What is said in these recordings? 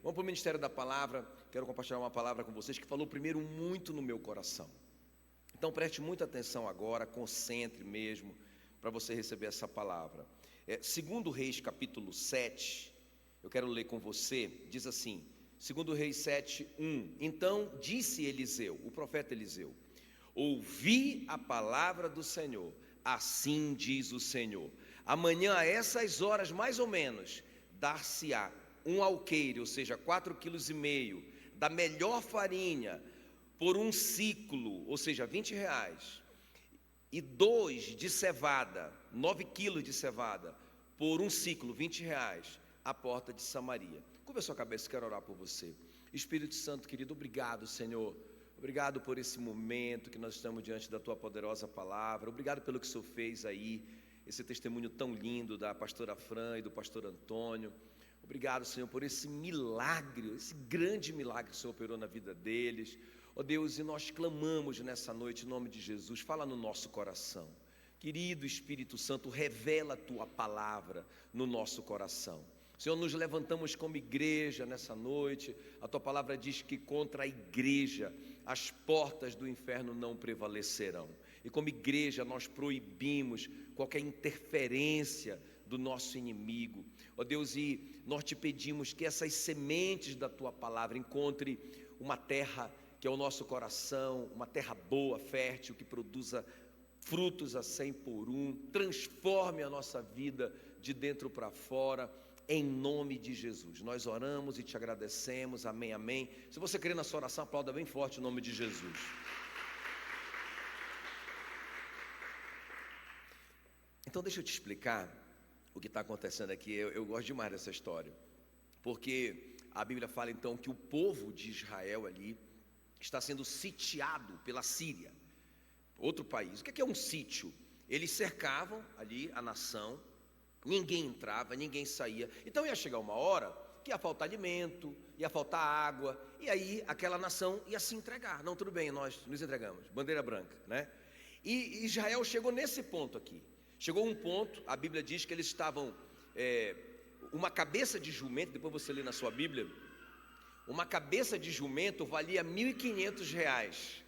Vamos para o Ministério da Palavra. Quero compartilhar uma palavra com vocês que falou primeiro muito no meu coração. Então preste muita atenção agora, concentre mesmo, para você receber essa palavra. Segundo Reis capítulo 7, eu quero ler com você, diz assim, segundo Reis 7, 1. Então disse Eliseu, o profeta Eliseu: ouvi a palavra do Senhor, assim diz o Senhor: amanhã a essas horas mais ou menos, dar-se-á um alqueire, ou seja, 4,5 kg, da melhor farinha, por um ciclo, ou seja, R$20, e 2 de cevada, 9 quilos de cevada, por um ciclo, R$20, à porta de Samaria. Curva a sua cabeça, quero orar por você. Espírito Santo querido, obrigado, Senhor. Obrigado por esse momento que nós estamos diante da Tua poderosa palavra. Obrigado pelo que o Senhor fez aí, esse testemunho tão lindo da pastora Fran e do pastor Antônio. Obrigado, Senhor, por esse milagre, esse grande milagre que o Senhor operou na vida deles. Ó Deus, e nós clamamos nessa noite em nome de Jesus, fala no nosso coração. Querido Espírito Santo, revela a Tua palavra no nosso coração. Senhor, nos levantamos como igreja nessa noite. A Tua palavra diz que contra a igreja as portas do inferno não prevalecerão. E como igreja nós proibimos qualquer interferência do nosso inimigo. Ó Deus, e nós te pedimos que essas sementes da Tua palavra encontrem uma terra que é o nosso coração, uma terra boa, fértil, que produza frutos a 100 por 1, transforme a nossa vida de dentro para fora, em nome de Jesus. Nós oramos e te agradecemos, amém, amém. Se você crê na sua oração, aplauda bem forte o nome de Jesus. Então deixa eu te explicar o que está acontecendo aqui. Eu gosto demais dessa história, porque a Bíblia fala então que o povo de Israel ali está sendo sitiado pela Síria, outro país. O que é um sítio? Eles cercavam ali a nação, ninguém entrava, ninguém saía. Então ia chegar uma hora que ia faltar alimento, ia faltar água, e aí aquela nação ia se entregar. Não, tudo bem, nós nos entregamos, bandeira branca, né? E Israel chegou nesse ponto aqui. Chegou um ponto, a Bíblia diz que eles estavam, uma cabeça de jumento, depois você lê na sua Bíblia, uma cabeça de jumento valia R$1.500,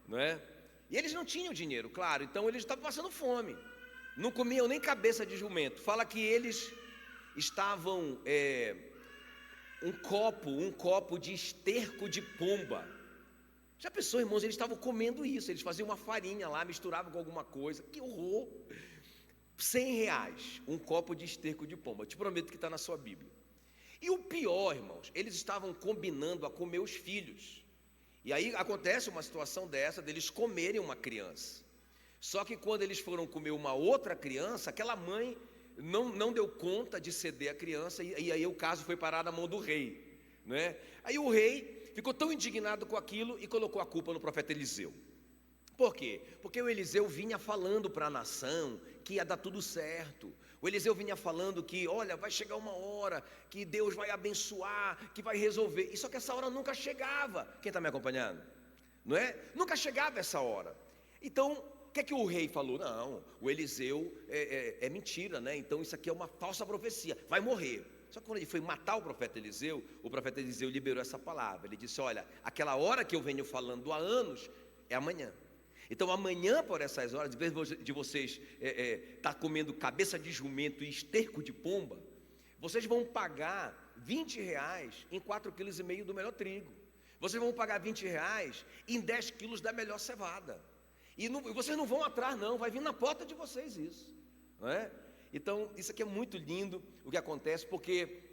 não é? E eles não tinham dinheiro, claro, então eles estavam passando fome, não comiam nem cabeça de jumento. Fala que eles estavam, um copo de esterco de pomba. Já pensou, irmãos, eles estavam comendo isso, eles faziam uma farinha lá, misturavam com alguma coisa, que horror! R$100, um copo de esterco de pomba, eu te prometo que está na sua Bíblia. E o pior, irmãos, eles estavam combinando a comer os filhos. E aí acontece uma situação dessa, deles comerem uma criança. Só que quando eles foram comer uma outra criança, aquela mãe não deu conta de ceder a criança, e aí o caso foi parar na mão do rei, né? Aí o rei ficou tão indignado com aquilo e colocou a culpa no profeta Eliseu. Por quê? Porque o Eliseu vinha falando para a nação que ia dar tudo certo. O Eliseu vinha falando que, olha, vai chegar uma hora que Deus vai abençoar, que vai resolver. E só que essa hora nunca chegava. Quem está me acompanhando? Não é? Nunca chegava essa hora. Então, o que é que o rei falou? Não, o Eliseu é mentira, né? Então isso aqui é uma falsa profecia, vai morrer. Só que quando ele foi matar o profeta Eliseu liberou essa palavra. Ele disse, olha, aquela hora que eu venho falando há anos, é amanhã. Então amanhã, por essas horas, em vez de vocês estar comendo cabeça de jumento e esterco de pomba, vocês vão pagar R$20 em 4,5 kg do melhor trigo. Vocês vão pagar R$20 em 10 quilos da melhor cevada. E vocês não vão atrás não, vai vir na porta de vocês isso, não é? Então isso aqui é muito lindo o que acontece, porque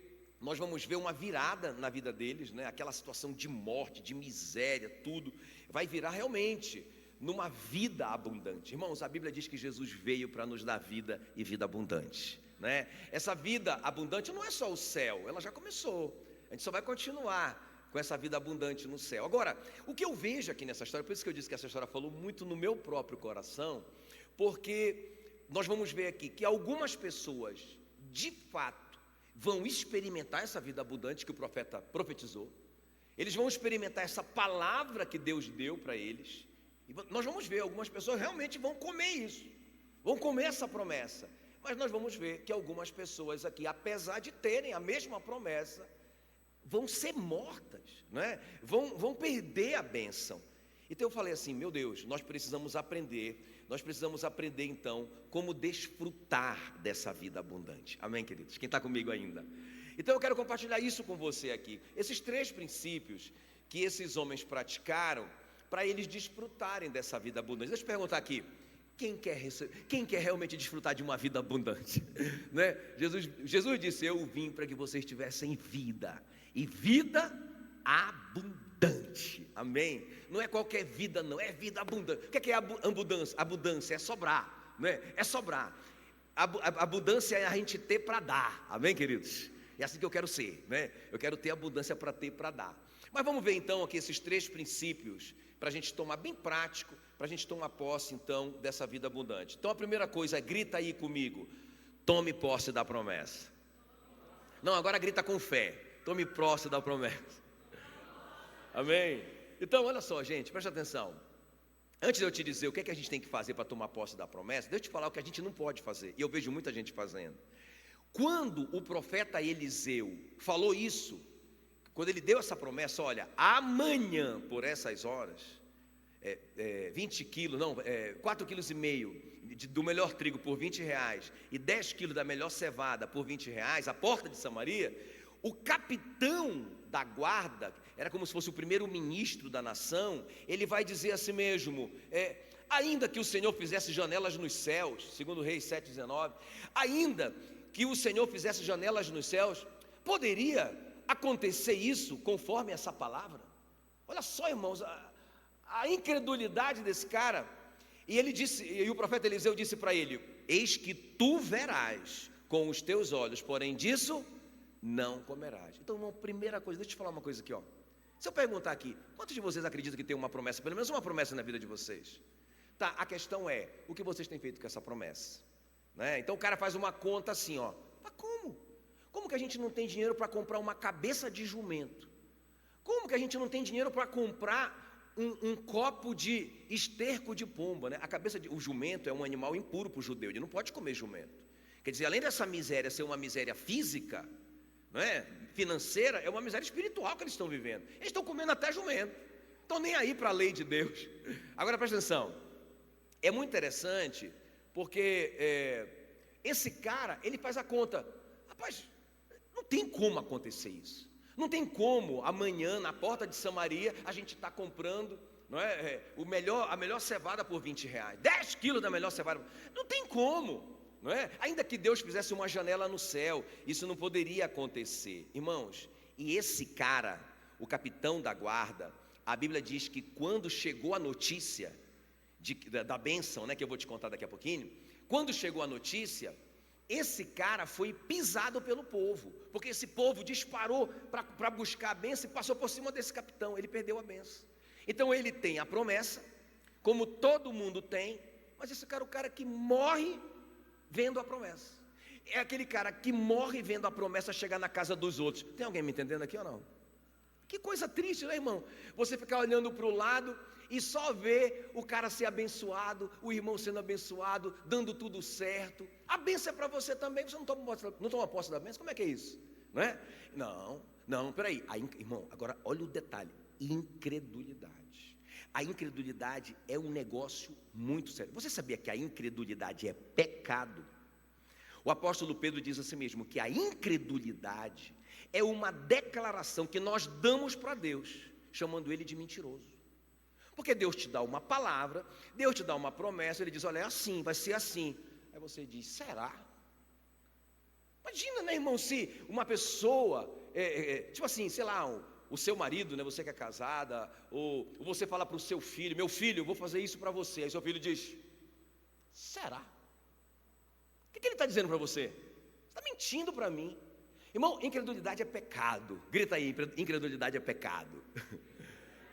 nós vamos ver uma virada na vida deles, né? Aquela situação de morte, de miséria, tudo vai virar realmente numa vida abundante. Irmãos, a Bíblia diz que Jesus veio para nos dar vida e vida abundante, né? Essa vida abundante não é só o céu, ela já começou, a gente só vai continuar com essa vida abundante no céu. Agora, o que eu vejo aqui nessa história, por isso que eu disse que essa história falou muito no meu próprio coração, porque nós vamos ver aqui que algumas pessoas, de fato, vão experimentar essa vida abundante que o profeta profetizou. Eles vão experimentar essa palavra que Deus deu para eles. E nós vamos ver, algumas pessoas realmente vão comer isso, vão comer essa promessa. Mas nós vamos ver que algumas pessoas aqui, apesar de terem a mesma promessa, vão ser mortas, não é? Vão perder a bênção. Então eu falei assim, meu Deus, nós precisamos aprender então como desfrutar dessa vida abundante. Amém, queridos? Quem está comigo ainda? Então eu quero compartilhar isso com você aqui. Esses 3 princípios que esses homens praticaram para eles desfrutarem dessa vida abundante. Deixa eu perguntar aqui, quem quer realmente desfrutar de uma vida abundante? Né? Jesus disse, eu vim para que vocês tivessem vida, e vida abundante. Amém? Não é qualquer vida não, é vida abundante. O que é abundância? Abundância é sobrar, não é? É sobrar. Abundância é a gente ter para dar. Amém, queridos? É assim que eu quero ser, né? Eu quero ter abundância para ter para dar. Mas vamos ver então aqui esses 3 princípios para a gente tomar bem prático, para a gente tomar posse então dessa vida abundante. Então a primeira coisa é, grita aí comigo, tome posse da promessa. Não, agora grita com fé, tome posse da promessa. Amém? Então olha só, gente, presta atenção. Antes de eu te dizer o que é que a gente tem que fazer para tomar posse da promessa, deixa eu te falar o que a gente não pode fazer, e eu vejo muita gente fazendo. Quando o profeta Eliseu falou isso, quando ele deu essa promessa, olha, amanhã por essas horas, 20 quilos, 4,5 quilos do melhor trigo por R$20 e 10 quilos da melhor cevada por R$20, a porta de Samaria, o capitão da guarda, era como se fosse o primeiro-ministro da nação, ele vai dizer assim mesmo, ainda que o Senhor fizesse janelas nos céus, segundo Reis 7,19, ainda que o Senhor fizesse janelas nos céus, poderia acontecer isso conforme essa palavra? Olha só, irmãos, a incredulidade desse cara. E ele disse, e o profeta Eliseu disse para ele, eis que tu verás com os teus olhos, porém disso não comerás. Então, irmão, primeira coisa, deixa eu te falar uma coisa aqui, ó. Se eu perguntar aqui, quantos de vocês acreditam que tem uma promessa, pelo menos uma promessa na vida de vocês? Tá, a questão é, o que vocês têm feito com essa promessa? Né? Então o cara faz uma conta assim, ó. Mas como? Como que a gente não tem dinheiro para comprar uma cabeça de jumento? Como que a gente não tem dinheiro para comprar um copo de esterco de pomba, né? O jumento é um animal impuro para o judeu, ele não pode comer jumento. Quer dizer, além dessa miséria ser uma miséria física, não é? Financeira, é uma miséria espiritual que eles estão vivendo. Eles estão comendo até jumento, estão nem aí para a lei de Deus. Agora presta atenção, é muito interessante, porque esse cara, ele faz a conta, rapaz, não tem como acontecer isso, não tem como amanhã na porta de Samaria a gente está comprando, não é, a melhor cevada por R$20, 10 quilos da melhor cevada, não tem como, não é? Ainda que Deus fizesse uma janela no céu, isso não poderia acontecer, irmãos. E esse cara, o capitão da guarda, a Bíblia diz que quando chegou a notícia da bênção, né, que eu vou te contar daqui a pouquinho, quando chegou a notícia, esse cara foi pisado pelo povo, porque esse povo disparou para buscar a bênção e passou por cima desse capitão, ele perdeu a bênção. Então ele tem a promessa, como todo mundo tem, mas esse cara é o cara que morre vendo a promessa, é aquele cara que morre vendo a promessa chegar na casa dos outros. Tem alguém me entendendo aqui ou não? Que coisa triste, né, irmão? Você ficar olhando para o lado e só ver o cara ser abençoado, o irmão sendo abençoado, dando tudo certo. A bênção é para você também, você não toma posse da bênção? Como é que é isso? Não é? Não, peraí. Irmão, agora olha o detalhe, incredulidade. A incredulidade é um negócio muito sério. Você sabia que a incredulidade é pecado? O apóstolo Pedro diz assim mesmo, que a incredulidade é uma declaração que nós damos para Deus, chamando Ele de mentiroso. Porque Deus te dá uma palavra, Deus te dá uma promessa, Ele diz, olha, é assim, vai ser assim. Aí você diz, será? Imagina, né, irmão, se uma pessoa, tipo assim, sei lá, o seu marido, né, você que é casada, ou você fala para o seu filho, meu filho, eu vou fazer isso para você. Aí seu filho diz, será? O que ele está dizendo para você? Você está mentindo para mim. Irmão, incredulidade é pecado. Grita aí, incredulidade é pecado.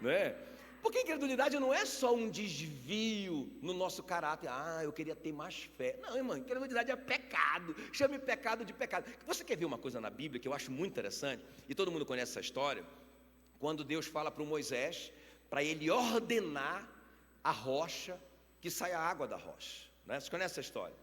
Não é? Porque incredulidade não é só um desvio no nosso caráter. Eu queria ter mais fé. Não, irmão, incredulidade é pecado. Chame pecado de pecado. Você quer ver uma coisa na Bíblia que eu acho muito interessante? E todo mundo conhece essa história. Quando Deus fala para o Moisés, para ele ordenar a rocha, que saia a água da rocha. Né? Você conhece essa história?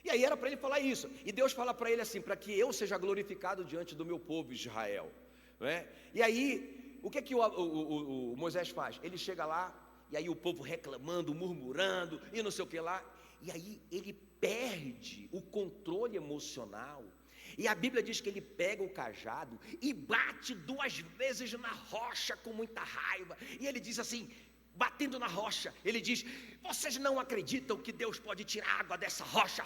E aí era para ele falar isso. E Deus fala para ele assim, para que eu seja glorificado diante do meu povo Israel. não é? E aí, o que é que o Moisés faz? Ele chega lá, e aí o povo reclamando, murmurando, e não sei o que lá, e aí ele perde o controle emocional, e a Bíblia diz que ele pega o cajado e bate 2 vezes na rocha com muita raiva, e ele diz assim, batendo na rocha, ele diz, vocês não acreditam que Deus pode tirar água dessa rocha,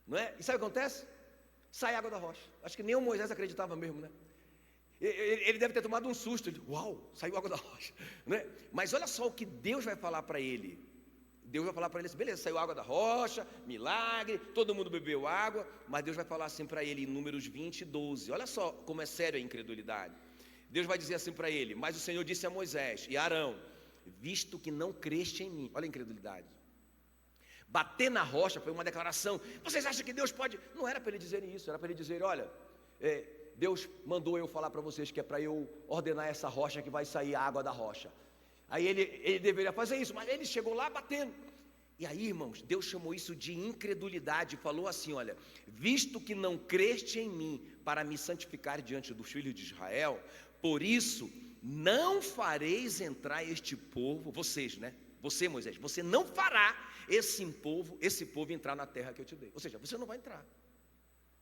não é? E sabe o que acontece? Sai água da rocha. Acho que nem o Moisés acreditava mesmo, né? Ele deve ter tomado um susto, ele, uau, saiu água da rocha, né? Mas olha só o que Deus vai falar para ele. Deus vai falar para ele assim, beleza, saiu água da rocha, milagre, todo mundo bebeu água, mas Deus vai falar assim para ele em Números 20, 12, olha só como é sério a incredulidade. Deus vai dizer assim para ele, mas o Senhor disse a Moisés e a Arão, visto que não creste em mim, olha a incredulidade, bater na rocha foi uma declaração, vocês acham que Deus pode, não era para ele dizer isso, era para ele dizer, olha, Deus mandou eu falar para vocês que é para eu ordenar essa rocha que vai sair a água da rocha. Aí ele deveria fazer isso, mas ele chegou lá batendo. E aí, irmãos, Deus chamou isso de incredulidade, falou assim, olha, visto que não creste em mim para me santificar diante dos filhos de Israel, por isso não fareis entrar este povo, vocês, né? Você, Moisés, você não fará esse povo entrar na terra que eu te dei. Ou seja, você não vai entrar.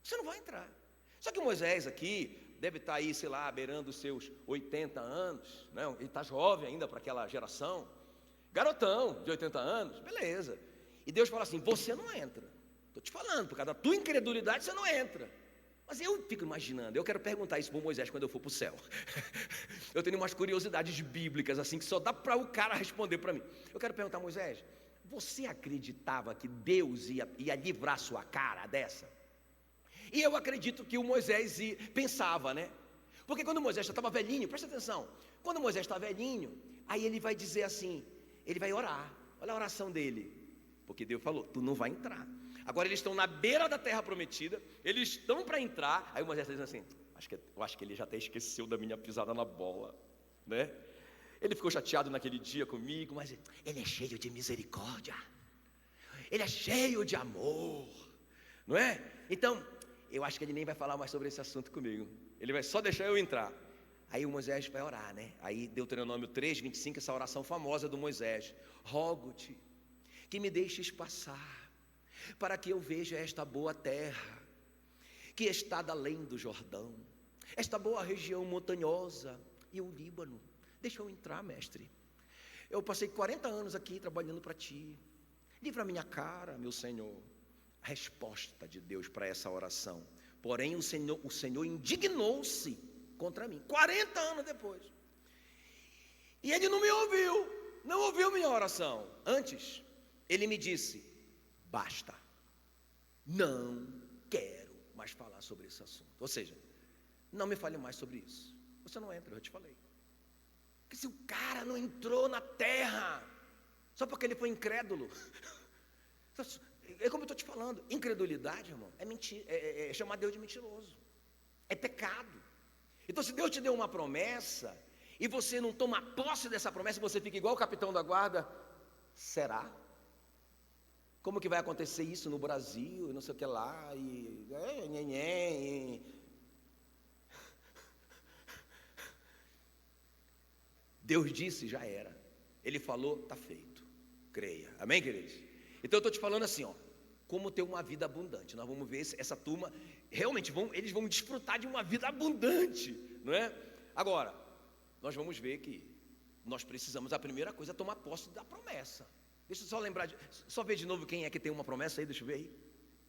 Você não vai entrar. Só que o Moisés aqui deve estar aí, sei lá, beirando os seus 80 anos, né? Ele está jovem ainda para aquela geração, garotão de 80 anos, beleza. E Deus fala assim, você não entra. Estou te falando, por causa da tua incredulidade você não entra. Mas eu fico imaginando, eu quero perguntar isso para o Moisés quando eu for para o céu. Eu tenho umas curiosidades bíblicas assim, que só dá para o cara responder para mim. Eu quero perguntar, Moisés, você acreditava que Deus ia livrar sua cara dessa? E eu acredito que o Moisés pensava, né? Porque quando o Moisés já estava velhinho, presta atenção, quando o Moisés está velhinho, aí ele vai dizer assim, ele vai orar, olha a oração dele, porque Deus falou, tu não vai entrar. Agora eles estão na beira da terra prometida, eles estão para entrar, aí o Moisés está dizendo assim, eu acho que ele já até esqueceu da minha pisada na bola, né? Ele ficou chateado naquele dia comigo, mas ele é cheio de misericórdia, ele é cheio de amor, não é? Então, eu acho que ele nem vai falar mais sobre esse assunto comigo, ele vai só deixar eu entrar. Aí o Moisés vai orar, né? Aí Deuteronômio 3, 25, essa oração famosa do Moisés, rogo-te que me deixes passar, para que eu veja esta boa terra, que está além do Jordão, esta boa região montanhosa e o Líbano. Deixa eu entrar, mestre. Eu passei 40 anos aqui trabalhando para ti. Livra a minha cara, meu Senhor. A resposta de Deus para essa oração. Porém, o Senhor indignou-se contra mim. 40 anos depois. E ele não me ouviu. Não ouviu minha oração. Antes, ele me disse, basta. Não quero mais falar sobre esse assunto. Ou seja, não me fale mais sobre isso. Você não entra, eu te falei. Porque se o cara não entrou na terra, só porque ele foi incrédulo. É como eu estou te falando, incredulidade, irmão, é mentira, é chamar Deus de mentiroso. É pecado. Então se Deus te deu uma promessa, e você não toma posse dessa promessa, você fica igual o capitão da guarda, será? Como que vai acontecer isso no Brasil, não sei o que lá, Deus disse, já era. Ele falou, está feito. Creia. Amém, queridos? Então eu estou te falando assim, ó, como ter uma vida abundante. Nós vamos ver essa turma, realmente, eles vão desfrutar de uma vida abundante, não é? Agora, nós vamos ver que nós precisamos, a primeira coisa é tomar posse da promessa. Deixa eu só lembrar, só ver de novo quem é que tem uma promessa aí, deixa eu ver aí.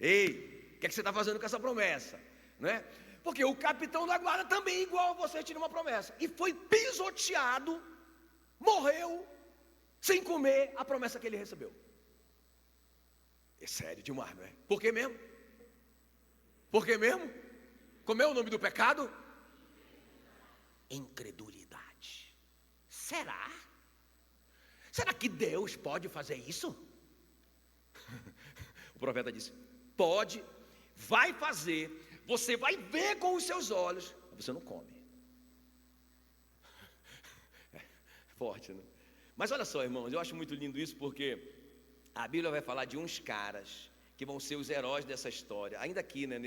Ei, o que é que você está fazendo com essa promessa? Não é? Porque o capitão da guarda também, igual a você, tinha uma promessa. E foi pisoteado, morreu, sem comer a promessa que ele recebeu. É sério demais, não é? Por que mesmo? Por que mesmo? Como é o nome do pecado? Incredulidade. Será? Será que Deus pode fazer isso? O profeta disse, pode, vai fazer, você vai ver com os seus olhos, mas você não come. É forte, né? Mas olha só, irmãos, eu acho muito lindo isso, porque a Bíblia vai falar de uns caras que vão ser os heróis dessa história, ainda aqui, né,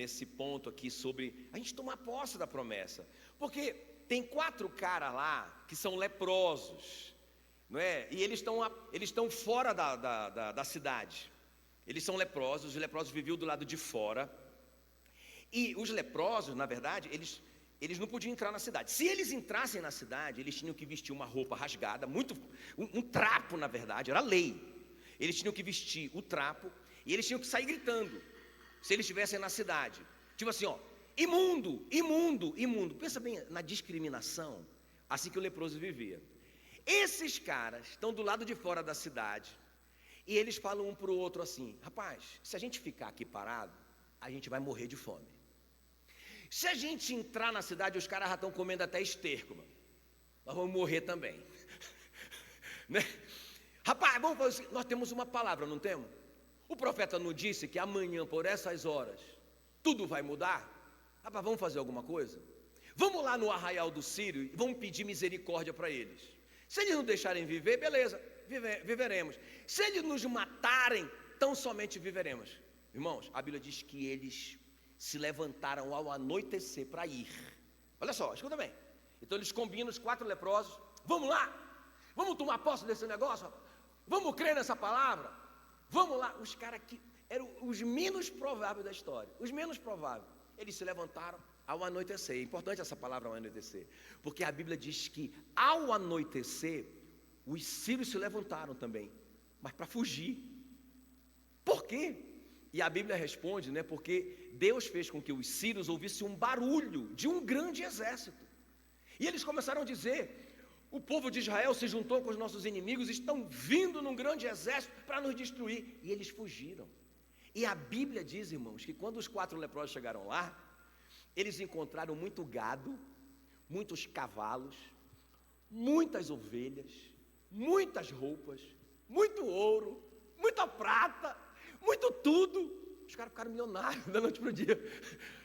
nesse ponto aqui sobre a gente tomar posse da promessa. Porque tem 4 caras lá que são leprosos, não é? E eles estão fora da cidade. Eles são leprosos, os leprosos viviam do lado de fora. E os leprosos, na verdade, eles não podiam entrar na cidade. Se eles entrassem na cidade, eles tinham que vestir uma roupa rasgada, um trapo, na verdade, era lei. Eles tinham que vestir o trapo e eles tinham que sair gritando, se eles estivessem na cidade. Tipo assim, ó, imundo, imundo, imundo. Pensa bem na discriminação, assim que o leproso vivia. Esses caras estão do lado de fora da cidade e eles falam um para o outro assim: rapaz, se a gente ficar aqui parado, a gente vai morrer de fome. Se a gente entrar na cidade, os caras já estão comendo até esterco, mano. Nós vamos morrer também. Né? Rapaz, vamos fazer assim, nós temos uma palavra, não temos? O profeta não disse que amanhã, por essas horas, tudo vai mudar? Rapaz, vamos fazer alguma coisa? Vamos lá no arraial do Sírio e vamos pedir misericórdia para eles. Se eles não deixarem viver, beleza, viveremos. Se eles nos matarem, tão somente viveremos. Irmãos, a Bíblia diz que eles se levantaram ao anoitecer para ir. Olha só, escuta bem. Então eles combinam, os 4 leprosos: vamos lá, vamos tomar posse desse negócio, vamos crer nessa palavra, vamos lá. Os caras que eram os menos prováveis da história, os menos prováveis, eles se levantaram ao anoitecer. É importante essa palavra, ao anoitecer, porque a Bíblia diz que ao anoitecer os sírios se levantaram também, mas para fugir. Por quê? E a Bíblia responde, né, porque Deus fez com que os sírios ouvissem um barulho de um grande exército. E eles começaram a dizer: o povo de Israel se juntou com os nossos inimigos, estão vindo num grande exército para nos destruir. E eles fugiram. E a Bíblia diz, irmãos, que quando os 4 leprosos chegaram lá, eles encontraram muito gado, muitos cavalos, muitas ovelhas, muitas roupas, muito ouro, muita prata, muito tudo. Os caras ficaram milionários da noite para o dia.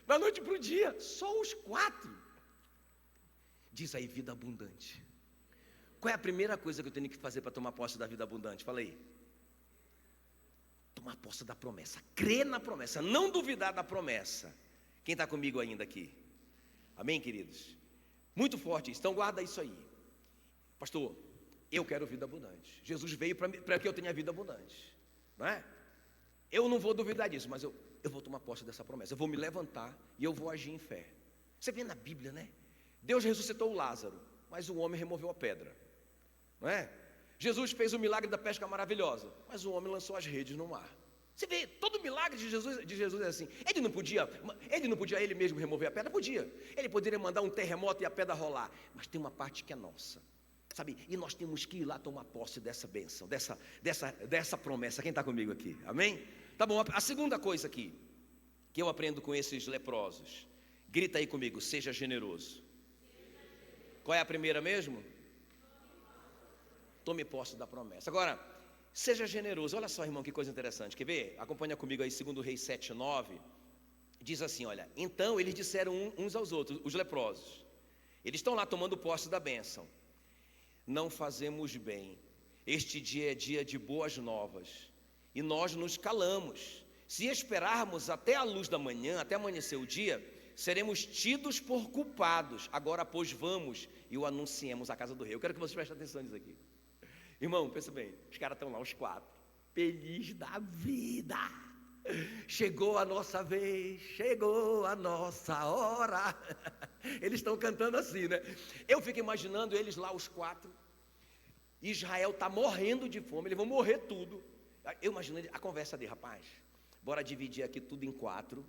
Da noite para o dia, só os 4. Diz aí, vida abundante. Qual é a primeira coisa que eu tenho que fazer para tomar posse da vida abundante? Fala aí. Tomar posse da promessa, crer na promessa, não duvidar da promessa. Quem está comigo ainda aqui? Amém, queridos? Muito forte isso, então guarda isso aí. Pastor, eu quero vida abundante. Jesus veio para que eu tenha vida abundante, não é? Eu não vou duvidar disso, mas eu vou tomar posse dessa promessa. Eu vou me levantar e eu vou agir em fé. Você vê na Bíblia, né? Deus ressuscitou o Lázaro, mas o homem removeu a pedra, não é? Jesus fez o milagre da pesca maravilhosa, mas o homem lançou as redes no mar. Você vê, todo milagre de Jesus é assim. Ele não podia ele mesmo remover a pedra? Podia. Ele poderia mandar um terremoto e a pedra rolar. Mas tem uma parte que é nossa, sabe? E nós temos que ir lá tomar posse dessa bênção, dessa promessa. Quem está comigo aqui? Amém? Tá bom, a segunda coisa aqui que eu aprendo com esses leprosos. Grita aí comigo: seja generoso. Qual é a primeira mesmo? Tome posse da promessa. Agora, seja generoso. Olha só, irmão, que coisa interessante. Quer ver? Acompanha comigo aí, 2 Reis 7:9. Diz assim, olha: então eles disseram uns aos outros, os leprosos. Eles estão lá tomando posse da bênção. Não fazemos bem. Este dia é dia de boas novas. E nós nos calamos. Se esperarmos até a luz da manhã, até amanhecer o dia, seremos tidos por culpados. Agora, pois, vamos e o anunciemos à casa do rei. Eu quero que vocês prestem atenção nisso aqui. Irmão, pensa bem, os caras estão lá, os 4, feliz da vida. Chegou a nossa vez, chegou a nossa hora. Eles estão cantando assim, né? Eu fico imaginando eles lá, os 4. Israel está morrendo de fome, eles vão morrer tudo. Eu imagino a conversa dele: rapaz, bora dividir aqui tudo em 4.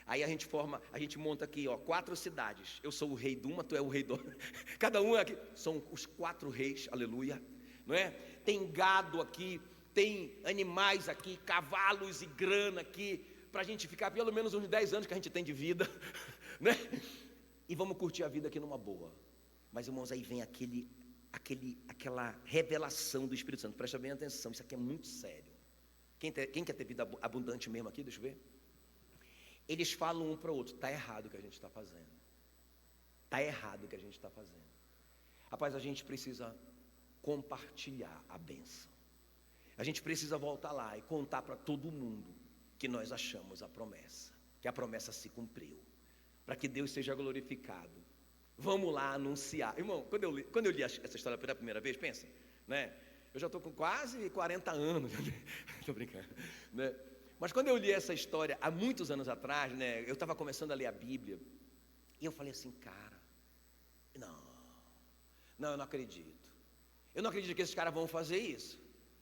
Aí a gente monta aqui, ó, 4 cidades. Eu sou o rei de uma, tu é o rei do outro. Cada um aqui, são os 4 reis, aleluia. Não é? Tem gado aqui, tem animais aqui, cavalos e grana aqui, para a gente ficar pelo menos uns 10 anos que a gente tem de vida, né? E vamos curtir a vida aqui numa boa. Mas, irmãos, aí vem aquela revelação do Espírito Santo. Presta bem atenção, isso aqui é muito sério. Quem quer ter vida abundante mesmo aqui? Deixa eu ver. Eles falam um para o outro: está errado o que a gente está fazendo. Está errado o que a gente está fazendo. Rapaz, a gente precisa compartilhar a bênção. A gente precisa voltar lá e contar para todo mundo que nós achamos a promessa. que a promessa se cumpriu, para que Deus seja glorificado. Vamos lá anunciar. Irmão, quando eu li essa história pela primeira vez, pensa, né? Eu já estou com quase 40 anos, estou brincando, né? Mas quando eu li essa história há muitos anos atrás, né? Eu estava começando a ler a Bíblia, e eu falei assim, cara, não, eu não acredito. Eu não acredito que esses caras vão fazer isso,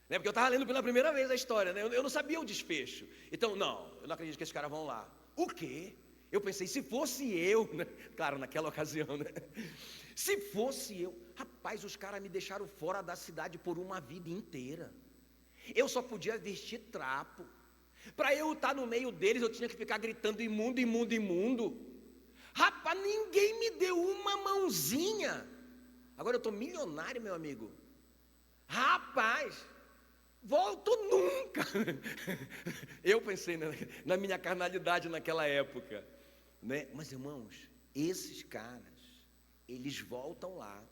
né? Porque eu estava lendo pela primeira vez a história, né? Eu não sabia o desfecho. Então, eu não acredito que esses caras vão lá. O quê? Eu pensei, se fosse eu, né? Claro, naquela ocasião, né? Se fosse eu, rapaz, os caras me deixaram fora da cidade por uma vida inteira. Eu só podia vestir trapo. Para eu estar no meio deles, eu tinha que ficar gritando imundo, imundo, imundo. Rapaz, ninguém me deu uma mãozinha. Agora eu estou milionário, meu amigo. Rapaz, volto nunca. Eu pensei na minha carnalidade naquela época, né? Mas irmãos, esses caras, eles voltam lá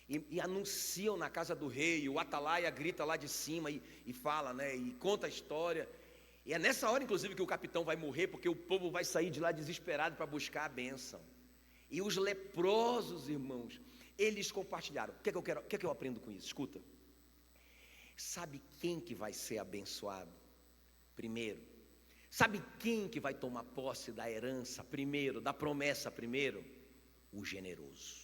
e anunciam na casa do rei. O atalaia grita lá de cima e fala, né? E conta a história. E é nessa hora, inclusive, que o capitão vai morrer, porque o povo vai sair de lá desesperado para buscar a bênção. E os leprosos, irmãos, eles compartilharam. O que é que eu aprendo com isso? Escuta. Sabe quem que vai ser abençoado? Primeiro. Sabe quem que vai tomar posse da herança primeiro, da promessa primeiro? O generoso.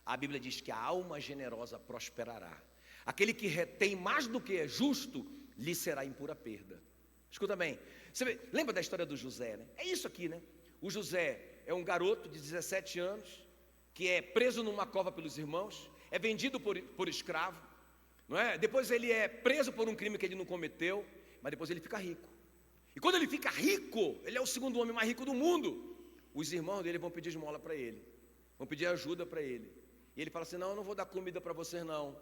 A Bíblia diz que a alma generosa prosperará. Aquele que retém mais do que é justo, lhe será em pura perda. Escuta bem, você lembra da história do José, né? É isso aqui, né? O José é um garoto de 17 anos, que é preso numa cova pelos irmãos, é vendido por escravo, não é? Depois ele é preso por um crime que ele não cometeu, mas depois ele fica rico. E quando ele fica rico, ele é o segundo homem mais rico do mundo. Os irmãos dele vão pedir esmola para ele, vão pedir ajuda para ele. E ele fala assim, não, eu não vou dar comida para vocês não.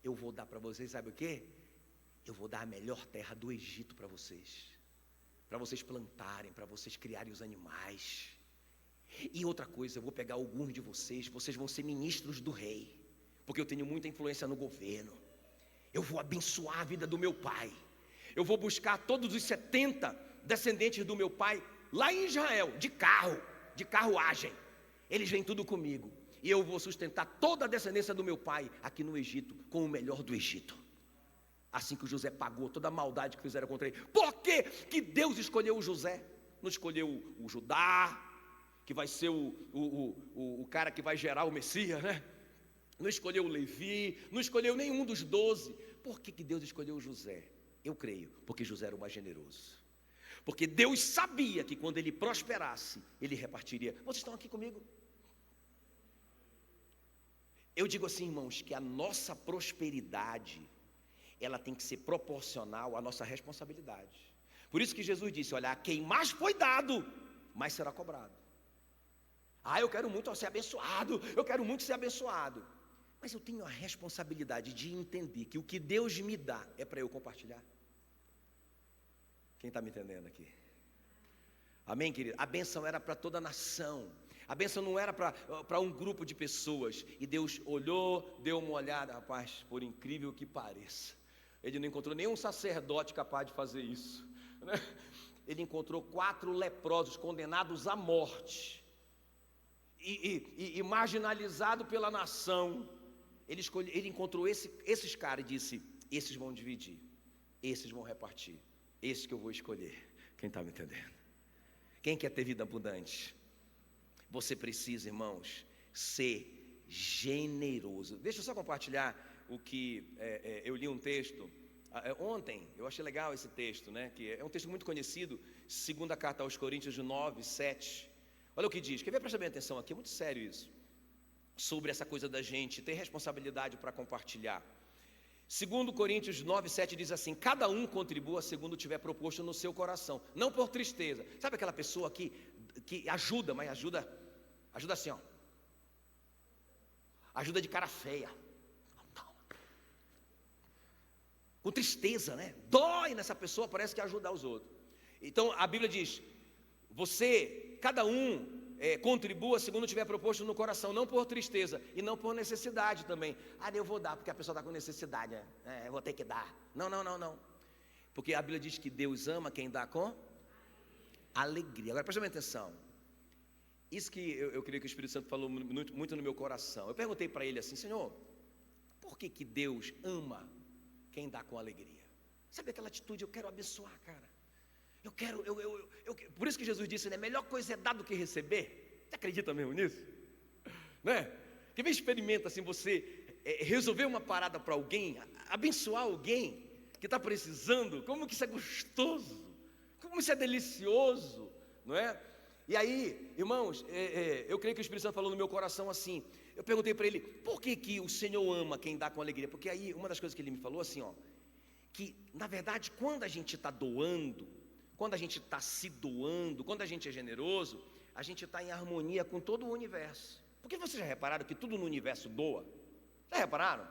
Eu vou dar para vocês, sabe o quê? Eu vou dar a melhor terra do Egito para vocês plantarem, para vocês criarem os animais. E outra coisa, eu vou pegar alguns de vocês vão ser ministros do rei, porque eu tenho muita influência no governo. Eu vou abençoar a vida do meu pai. Eu vou buscar todos os 70 descendentes do meu pai lá em Israel, de carruagem. Eles vêm tudo comigo. E eu vou sustentar toda a descendência do meu pai aqui no Egito, com o melhor do Egito. Assim que o José pagou toda a maldade que fizeram contra ele. Por que Deus escolheu o José? Não escolheu o Judá, que vai ser o cara que vai gerar o Messias, né? Não escolheu o Levi, não escolheu nenhum dos 12. Por que Deus escolheu o José? Eu creio, porque José era o mais generoso. Porque Deus sabia que quando ele prosperasse, ele repartiria. Vocês estão aqui comigo? Eu digo assim, irmãos, que a nossa prosperidade, ela tem que ser proporcional à nossa responsabilidade. Por isso que Jesus disse, olha, a quem mais foi dado, mais será cobrado. Eu quero muito ser abençoado, eu quero muito ser abençoado. Mas eu tenho a responsabilidade de entender que o que Deus me dá é para eu compartilhar. Quem está me entendendo aqui? Amém, querido? A bênção era para toda a nação. A bênção não era para um grupo de pessoas. E Deus olhou, deu uma olhada. Rapaz, por incrível que pareça, ele não encontrou nenhum sacerdote capaz de fazer isso, né? Ele encontrou 4 leprosos condenados à morte e marginalizado pela nação. Ele encontrou esses caras e disse, esses vão dividir, esses vão repartir, esses que eu vou escolher. Quem está me entendendo? Quem quer ter vida abundante? Você precisa, irmãos, ser generoso. Deixa eu só compartilhar o que eu li um texto ontem. Eu achei legal esse texto, né? Que é um texto muito conhecido, 2ª carta aos Coríntios 9:7. Olha o que diz. Quer ver? Presta bem atenção aqui, é muito sério isso. Sobre essa coisa da gente ter responsabilidade para compartilhar. 2 Coríntios 9:7 diz assim, cada um contribua segundo tiver proposto no seu coração, não por tristeza. Sabe aquela pessoa que ajuda, mas ajuda assim, ó. Ajuda de cara feia. Com tristeza, né? Dói nessa pessoa, parece que ajuda os outros. Então a Bíblia diz, cada um contribua segundo tiver proposto no coração, não por tristeza e não por necessidade também. Eu vou dar porque a pessoa está com necessidade, eu vou ter que dar. Não. Porque a Bíblia diz que Deus ama quem dá com alegria. Agora, presta bem atenção. Isso que eu creio que o Espírito Santo falou muito no meu coração. Eu perguntei para ele assim: Senhor, por que Deus ama quem dá com alegria? Sabe aquela atitude, eu quero abençoar, cara. Por isso que Jesus disse, né? Melhor coisa é dar do que receber. Você acredita mesmo nisso? Né? Que vem experimenta assim, você resolver uma parada para alguém, abençoar alguém que está precisando, como que isso é gostoso, como isso é delicioso, não é? E aí, irmãos, eu creio que o Espírito Santo falou no meu coração assim. Eu perguntei para ele, por que o Senhor ama quem dá com alegria? Porque aí, uma das coisas que ele me falou assim, ó, que na verdade, quando a gente está doando, quando a gente está se doando, quando a gente é generoso, a gente está em harmonia com todo o universo. Porque vocês já repararam que tudo no universo doa? Já repararam?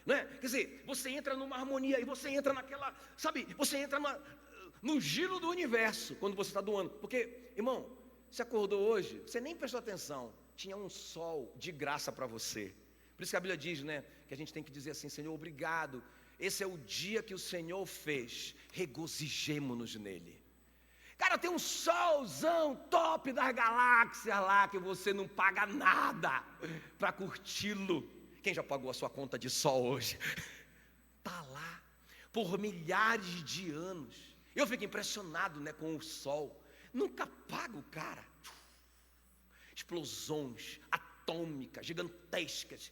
Não é? Quer dizer, você entra numa harmonia e você entra naquela, sabe, você entra no giro do universo quando você está doando. Porque, irmão, você acordou hoje, você nem prestou atenção, tinha um sol de graça para você. Por isso que a Bíblia diz, né, que a gente tem que dizer assim: Senhor, obrigado, esse é o dia que o Senhor fez, regozijemo-nos nele. Cara, tem um solzão top das galáxias lá, que você não paga nada para curti-lo. Quem já pagou a sua conta de sol hoje? Está lá, por milhares de anos. Eu fico impressionado, né, com o sol. Nunca pago, cara. Explosões atômicas, gigantescas.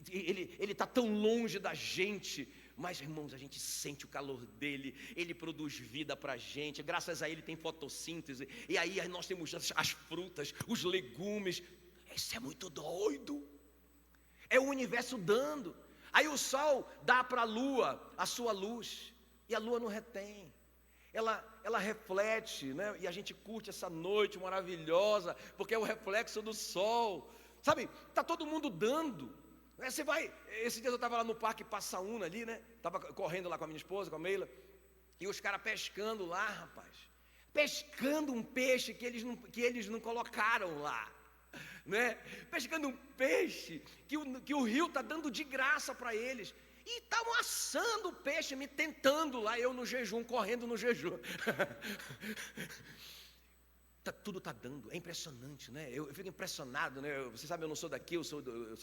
Ele está tão longe da gente, mas, irmãos, a gente sente o calor dele. Ele produz vida para a gente. Graças a ele tem fotossíntese. E aí nós temos as frutas, os legumes. Isso é muito doido. É o universo dando. Aí o sol dá para a lua a sua luz, e a lua não retém. Ela reflete, né? E a gente curte essa noite maravilhosa, porque é o reflexo do sol, sabe? Está todo mundo dando. Você vai, esse dia eu estava lá no Parque Passaúna ali, né? Estava correndo lá com a minha esposa, com a Meila, e os caras pescando lá, rapaz. Pescando um peixe que eles não colocaram lá, né? Pescando um peixe que o rio está dando de graça para eles. E estavam assando o peixe, me tentando lá, eu no jejum, correndo no jejum. Tudo está dando, é impressionante, né? Eu fico impressionado, né? Você sabe, eu não sou daqui, eu sou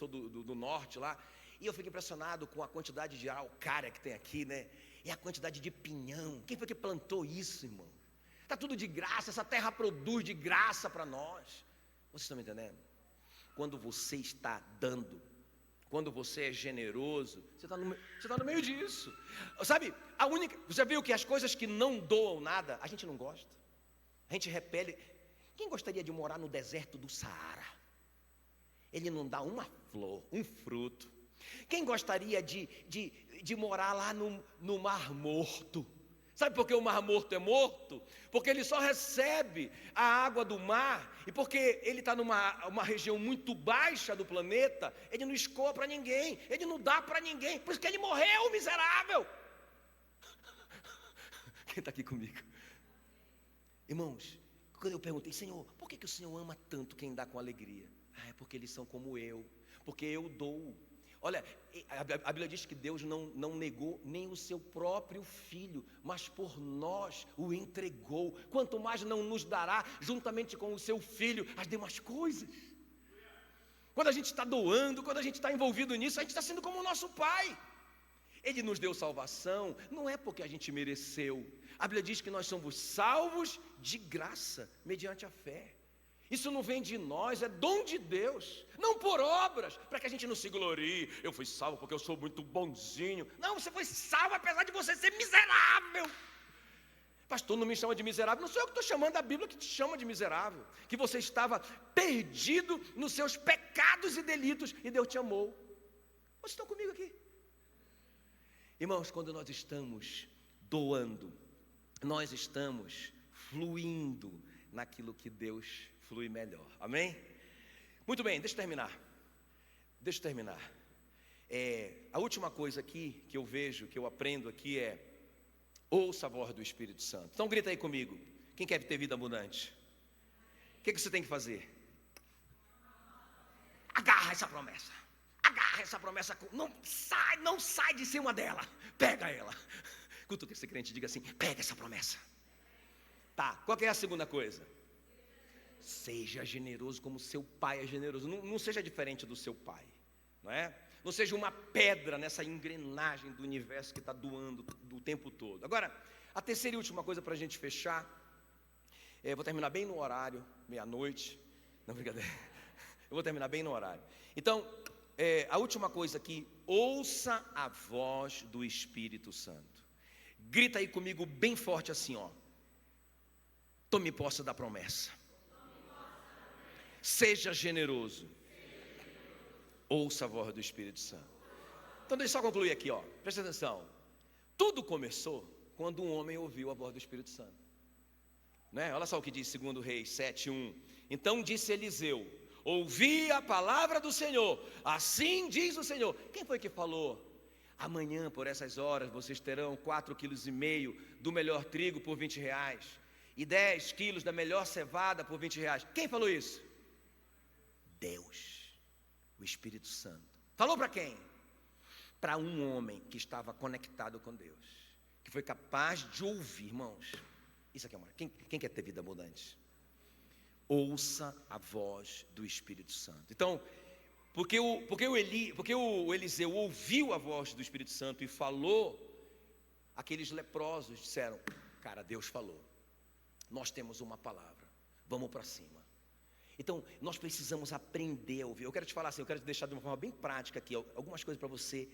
do norte lá. E eu fico impressionado com a quantidade de araucária que tem aqui, né? E a quantidade de pinhão. Quem foi que plantou isso, irmão? Está tudo de graça, essa terra produz de graça para nós. Vocês estão me entendendo? Quando você está dando, quando você é generoso, você está no meio disso. Sabe, você viu que as coisas que não doam nada, a gente não gosta. A gente repele. Quem gostaria de morar no deserto do Saara? Ele não dá uma flor, um fruto. Quem gostaria de morar lá no Mar Morto? Sabe por que o Mar Morto é morto? Porque ele só recebe a água do mar, e porque ele está numa região muito baixa do planeta, ele não escoa para ninguém, ele não dá para ninguém, por isso que ele morreu, miserável. Quem está aqui comigo? Irmãos, quando eu perguntei, Senhor, por que o Senhor ama tanto quem dá com alegria? É porque eles são como eu, porque eu dou. Olha, a Bíblia diz que Deus não negou nem o seu próprio filho, mas por nós o entregou. Quanto mais não nos dará, juntamente com o seu filho, as demais coisas. Quando a gente está doando, quando a gente está envolvido nisso, a gente está sendo como o nosso Pai. Ele nos deu salvação, não é porque a gente mereceu. A Bíblia diz que nós somos salvos de graça, mediante a fé. Isso não vem de nós, é dom de Deus, não por obras, para que a gente não se glorie. Eu fui salvo porque eu sou muito bonzinho. Não, você foi salvo apesar de você ser miserável. Pastor, não me chama de miserável. Não sou eu que estou chamando, a Bíblia que te chama de miserável. Que você estava perdido nos seus pecados e delitos e Deus te amou. Vocês estão comigo aqui? Irmãos, quando nós estamos doando, nós estamos fluindo naquilo que Deus flui melhor, amém? Muito bem, deixa eu terminar. A última coisa aqui que eu vejo, que eu aprendo aqui é: ouça a voz do Espírito Santo. Então grita aí comigo, quem quer ter vida abundante? O que você tem que fazer? Agarra essa promessa. Não sai de cima dela, pega ela. Cutuca esse crente, diga assim: pega essa promessa. Tá, qual que é a segunda coisa? Seja generoso como seu pai é generoso. Não seja diferente do seu pai, não é? Não seja uma pedra nessa engrenagem do universo que está doando o tempo todo. Agora, a terceira e última coisa para a gente fechar, vou terminar bem no horário, meia-noite. Não, brincadeira. Eu vou terminar bem no horário. Então, a última coisa aqui, ouça a voz do Espírito Santo. Grita aí comigo bem forte assim, ó. Tome posse da promessa. Seja generoso. Ouça a voz do Espírito Santo. Então deixa eu só concluir aqui, ó. Presta atenção. Tudo começou quando um homem ouviu a voz do Espírito Santo, né? Olha só o que diz 2 Reis 7:1. Então disse Eliseu: ouvi a palavra do Senhor, assim diz o Senhor. Quem foi que falou? Amanhã por essas horas vocês terão 4,5 quilos do melhor trigo por R$20 e 10 quilos da melhor cevada por R$20. Quem falou isso? Deus, o Espírito Santo. Falou para quem? Para um homem que estava conectado com Deus, que foi capaz de ouvir, irmãos. Isso aqui é uma... Quem quer ter vida abundante? Ouça a voz do Espírito Santo. Então, porque o Eliseu ouviu a voz do Espírito Santo e falou, aqueles leprosos disseram: cara, Deus falou, nós temos uma palavra, vamos para cima. Então, nós precisamos aprender a ouvir. Eu quero te falar assim, eu quero te deixar de uma forma bem prática aqui, algumas coisas para você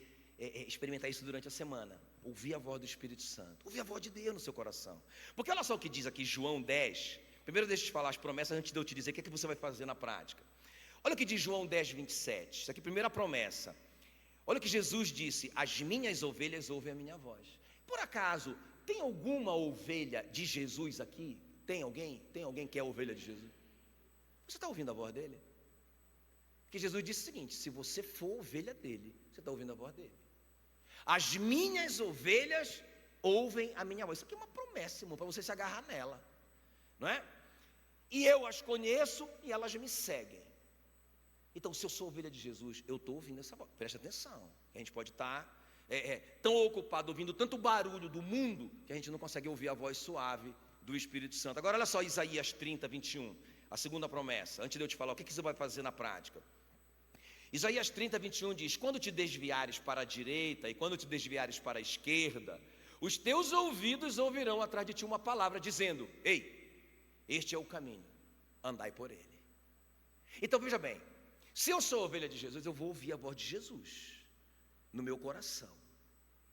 experimentar isso durante a semana. Ouvir a voz do Espírito Santo, ouvir a voz de Deus no seu coração. Porque olha só o que diz aqui João 10. Primeiro deixa eu te falar as promessas antes de eu te dizer o que é que você vai fazer na prática. Olha o que diz João 10, 27. Isso aqui é a primeira promessa. Olha o que Jesus disse: as minhas ovelhas ouvem a minha voz. Por acaso, tem alguma ovelha de Jesus aqui? Tem alguém? Tem alguém que é ovelha de Jesus? Você está ouvindo a voz dele? Porque Jesus disse o seguinte: se você for ovelha dele, você está ouvindo a voz dele. As minhas ovelhas ouvem a minha voz. Isso aqui é uma promessa, irmão, para você se agarrar nela, não é? E eu as conheço e elas me seguem. Então, se eu sou ovelha de Jesus, eu estou ouvindo essa voz. Preste atenção. A gente pode estar tão ocupado ouvindo tanto barulho do mundo que a gente não consegue ouvir a voz suave do Espírito Santo. Agora olha só Isaías 30, 21. A segunda promessa, antes de eu te falar o que você vai fazer na prática. Isaías 30, 21 diz: quando te desviares para a direita e quando te desviares para a esquerda, os teus ouvidos ouvirão atrás de ti uma palavra dizendo: ei, este é o caminho, andai por ele. Então veja bem, se eu sou ovelha de Jesus, eu vou ouvir a voz de Jesus no meu coração.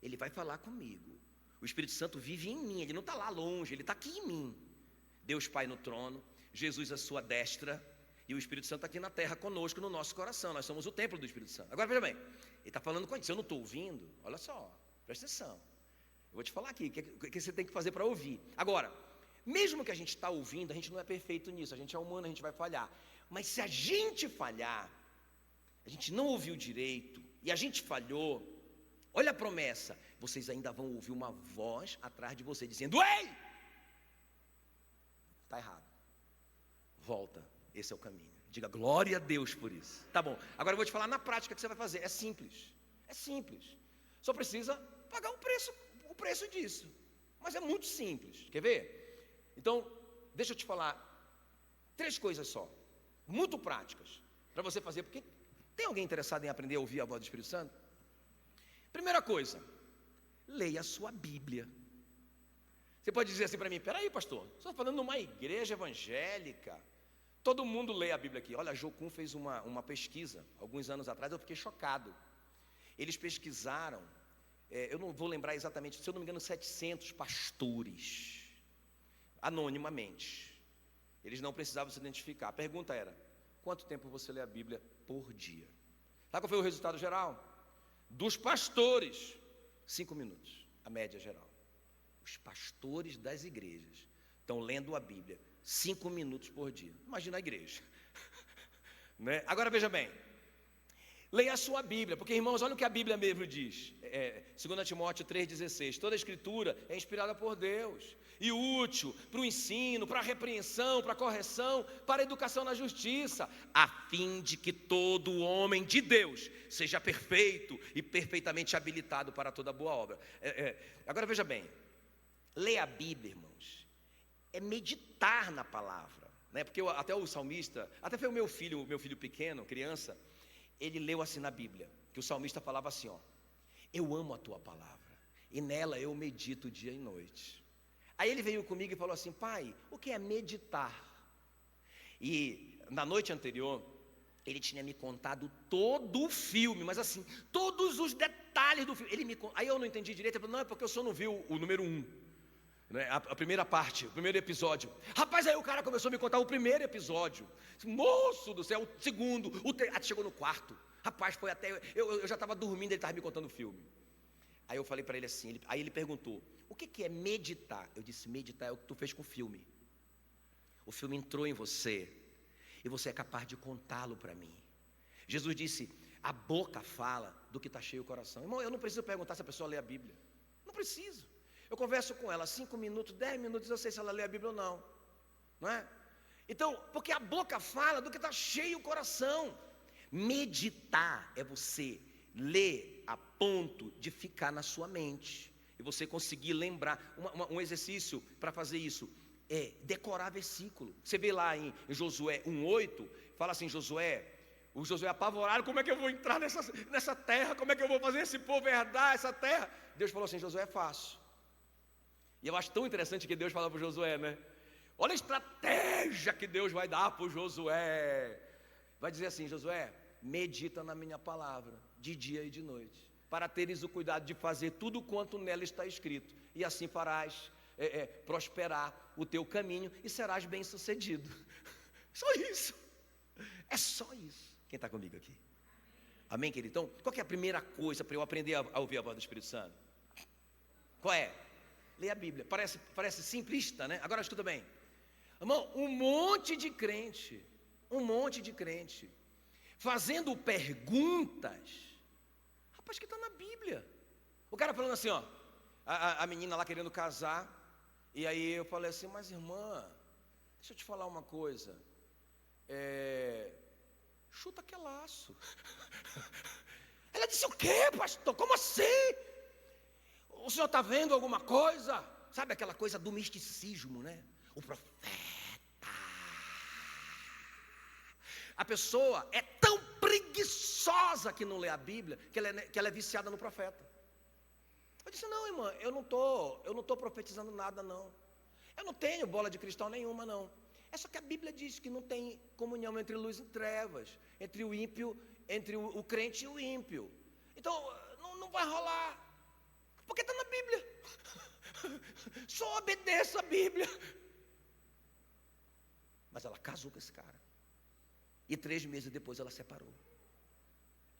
Ele vai falar comigo. O Espírito Santo vive em mim, ele não está lá longe, ele está aqui em mim. Deus Pai no trono, Jesus à sua destra, e o Espírito Santo aqui na terra conosco, no nosso coração. Nós somos o templo do Espírito Santo. Agora veja bem, ele está falando com a gente. Se eu não estou ouvindo, olha só, presta atenção. Eu vou te falar aqui o que você tem que fazer para ouvir. Agora, mesmo que a gente está ouvindo, a gente não é perfeito nisso, a gente é humano, a gente vai falhar. Mas se a gente falhar, a gente não ouviu direito, e a gente falhou, olha a promessa, vocês ainda vão ouvir uma voz atrás de você dizendo: ei! Está errado. Volta, esse é o caminho. Diga glória a Deus por isso. Tá bom, agora eu vou te falar na prática o que você vai fazer. É simples, só precisa pagar o preço disso. Mas é muito simples, quer ver? Então, deixa eu te falar 3 coisas só, muito práticas, para você fazer, porque tem alguém interessado em aprender a ouvir a voz do Espírito Santo? Primeira coisa, leia a sua Bíblia. Você pode dizer assim para mim: peraí, pastor, você está falando numa igreja evangélica, todo mundo lê a Bíblia aqui. Olha, a Jocum fez uma pesquisa, alguns anos atrás, eu fiquei chocado. Eles pesquisaram, eu não vou lembrar exatamente, se eu não me engano, 700 pastores, anonimamente. Eles não precisavam se identificar. A pergunta era: quanto tempo você lê a Bíblia por dia? Sabe qual foi o resultado geral? Dos pastores, 5 minutos, a média geral. Os pastores das igrejas estão lendo a Bíblia 5 minutos por dia. Imagina a igreja. Né? Agora veja bem, leia a sua Bíblia, porque, irmãos, olha o que a Bíblia mesmo diz. 2 Timóteo 3,16. Toda a Escritura é inspirada por Deus e útil para o ensino, para a repreensão, para a correção, para a educação na justiça, a fim de que todo homem de Deus seja perfeito e perfeitamente habilitado para toda boa obra. Agora veja bem, ler a Bíblia, irmãos, é meditar na palavra, né? Porque até o salmista, até foi o meu filho pequeno, criança, ele leu assim na Bíblia, que o salmista falava assim, ó: eu amo a tua palavra, e nela eu medito dia e noite. Aí ele veio comigo e falou assim: pai, o que é meditar? E na noite anterior, ele tinha me contado todo o filme, mas assim, todos os detalhes do filme. Aí eu não entendi direito, ele falou: não, é porque o senhor não viu o número 1, né? A primeira parte, o primeiro episódio. Rapaz, aí o cara começou a me contar o primeiro episódio. Moço do céu, o segundo, até chegou no quarto. Rapaz, foi até, eu já estava dormindo, ele estava me contando o filme. Aí eu falei para ele assim, aí ele perguntou: o que é meditar? Eu disse: meditar é o que tu fez com o filme. O filme entrou em você, e você é capaz de contá-lo para mim. Jesus disse: a boca fala do que está cheio o coração. Irmão, eu não preciso perguntar se a pessoa lê a Bíblia. Não preciso. Eu converso com ela 5 minutos, 10 minutos, eu sei se ela lê a Bíblia ou não. Não é? Então, porque a boca fala do que está cheio o coração. Meditar é você ler a ponto de ficar na sua mente, e você conseguir lembrar. Um exercício para fazer isso é decorar versículo. Você vê lá em Josué 1:8, fala assim: o Josué apavorado: como é que eu vou entrar nessa terra? Como é que eu vou fazer esse povo herdar essa terra? Deus falou assim: Josué, é fácil. E eu acho tão interessante que Deus fala para Josué, né? Olha a estratégia que Deus vai dar para o Josué. Vai dizer assim: Josué, medita na minha palavra de dia e de noite, para teres o cuidado de fazer tudo quanto nela está escrito, e assim farás prosperar o teu caminho e serás bem sucedido. Só isso. É só isso. Quem está comigo aqui? Amém, querido? Então, qual que é a primeira coisa para eu aprender a ouvir a voz do Espírito Santo? Qual é? Ler a Bíblia. Parece simplista, né? Agora escuta bem. Irmão, um monte de crente fazendo perguntas, rapaz, que está na Bíblia. O cara falando assim, ó, a menina lá querendo casar, e aí eu falei assim: mas irmã, deixa eu te falar uma coisa, chuta que é laço. Ela disse: o quê, pastor? Como assim? O senhor está vendo alguma coisa? Sabe aquela coisa do misticismo, né? O profeta. A pessoa é tão preguiçosa que não lê a Bíblia, que ela é viciada no profeta. Eu disse: não, irmã, eu não estou profetizando nada, não. Eu não tenho bola de cristal nenhuma, não. É só que a Bíblia diz que não tem comunhão entre luz e trevas, entre o ímpio, entre o crente e o ímpio. Então, não vai rolar, porque está na Bíblia. Só obedeça a Bíblia. Mas ela casou com esse cara, e 3 meses depois ela separou.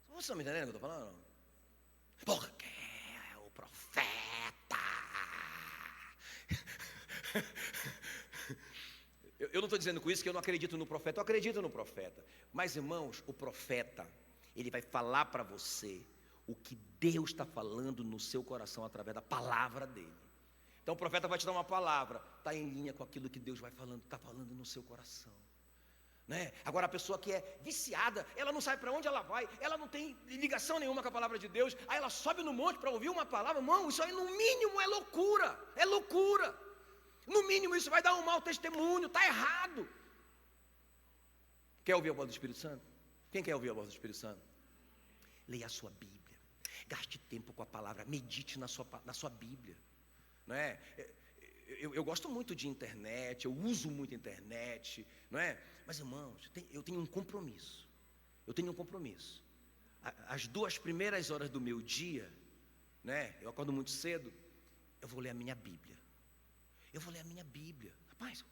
Você está me entendendo o que eu estou falando? Porque é o profeta. Eu não estou dizendo com isso que eu não acredito no profeta. Eu acredito no profeta. Mas, irmãos, o profeta, ele vai falar para você o que Deus está falando no seu coração através da palavra dele. Então o profeta vai te dar uma palavra, está em linha com aquilo que Deus está falando no seu coração, né? Agora, a pessoa que é viciada, ela não sabe para onde ela vai, ela não tem ligação nenhuma com a palavra de Deus, aí ela sobe no monte para ouvir uma palavra. Irmão, isso aí no mínimo é loucura, no mínimo isso vai dar um mau testemunho, está errado. Quer ouvir a voz do Espírito Santo? Quem quer ouvir a voz do Espírito Santo? Leia a sua Bíblia, gaste tempo com a palavra, medite na sua Bíblia, não é? Eu gosto muito de internet, eu uso muito internet, não é? Mas, irmãos, eu tenho um compromisso. As 2 primeiras horas do meu dia, né? Eu acordo muito cedo, eu vou ler a minha Bíblia. Rapaz,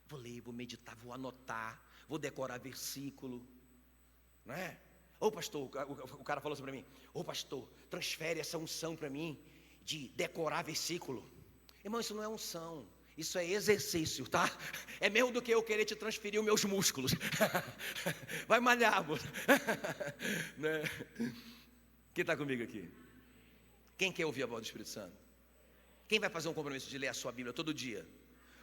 vou ler, vou meditar, vou anotar, vou decorar versículo, não é? Ô pastor, o cara falou assim para mim: ô pastor, transfere essa unção para mim de decorar versículo. Irmão, isso não é unção, isso é exercício, tá? É mesmo do que eu querer te transferir os meus músculos. Vai malhar, amor. Né? Quem está comigo aqui? Quem quer ouvir a voz do Espírito Santo? Quem vai fazer um compromisso de ler a sua Bíblia todo dia?